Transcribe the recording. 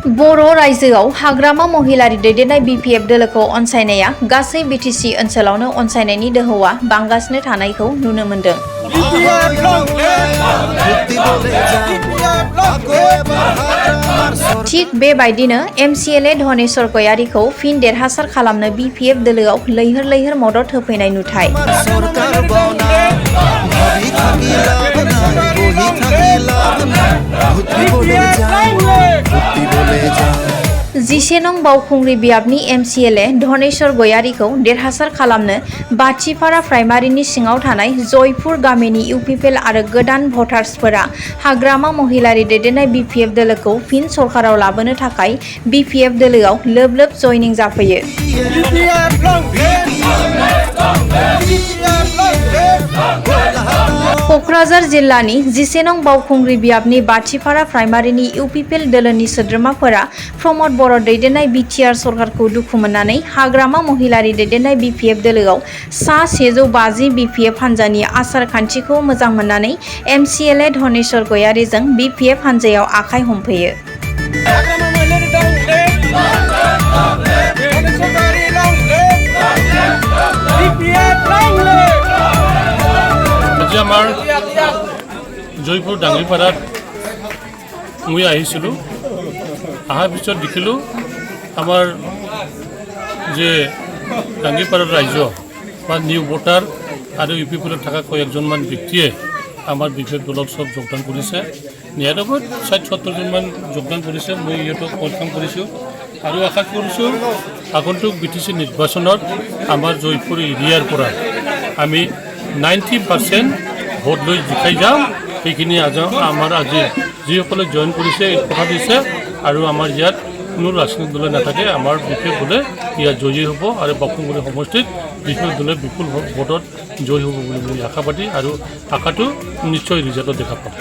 बर' रायजोआव हाग्रामा महिलारि दैदेननाय बिपिएफ दोलोखौ अनसायनाया गासै बिटिसि ओनसोलावनो अनसायनायनि दोहौआ बांगासिनो थानायखौ नुनो मोन्दों। थिग बेबायदिनो एमसिएलए धनेश्वर गयारीखौ फिन देरहासार खालामनो बिपिएफ दोलोआव लैहोर लैहोर मदद होफैनाय नुथाय। 11 नं बावखुंग्रि बियाबनि एमसिएलए धनेश्वर गयारीखौ देरहासार खालामनो बाथिपारा प्राइमारिनि सिङाव थानाय जयपुर गामिनि इउपिपिएल आरो गोदान भटार्सफोरा हाग्रामा महिलारि दैदेननाय बिपिएफ दोलोखौ फिन सरकाराव लाबोनो थाखाय बिपिएफ दोलोआव लोब लोब जयनिं जाफैयो। क'क्राझार जिल्लानि 11 नं बावखुंग्रि बियाबनि बाथिपारा प्राइमारिनि इउपिपिएल दोलोनि सोद्रोमाफोरा प्रमद बर' दैदेननाय बिटिआर सरकारखौ दुखु मोननानै हाग्रामा महिलारि दैदेननाय बिपिएफ दोलोआव सा 150 बिपिएफ हान्जानि आसार खान्थिखौ मोजां मोननानै एमसिएलए धनेश्वर गयारीजों बिपिएफ हान्जायाव आखाइ हमफैयो। আমার জয়পুর ডাঙ্গিপাড়াত মই আহিছিলোঁ। অহাৰ পিছত দেখিলোঁ আমাৰ যে ডাঙ্গিপাড়াৰ ৰাইজ বা নিউ ভোটাৰ আৰু ইউপিপিএলত থকা কয়েকজনমান ব্যক্তিয়ে আমাৰ বিপিএফ দলক সব যোগদান কৰিছে। 60-70জনমান যোগদান কৰিছে। মই ইহঁতক ওয়েলকাম কৰিছোঁ আৰু আশা কৰিছোঁ আগন্তুক বিটিচি নিৰ্বাচনত আমাৰ জয়পুৰ এৰিয়াৰ পৰা আমি 90% ভোট লৈ জিকাই যাম। সেইখিনি আমাৰ আজি যিসকলে জইন কৰিছে কথা দিছে আৰু আমাৰ ইয়াত কোনো ৰাজনৈতিক দলে নাথাকে। আমাৰ বিপিএফ দলে ইয়াত জয়ী হ'ব আৰু বাকুংগুৰি সমষ্টিত বিপিএফ দলে বিপুল ভোটত জয়ী হ'ব বুলি মই আশাবাদী আৰু আশাটো নিশ্চয় ৰিজাল্টত দেখা পাম।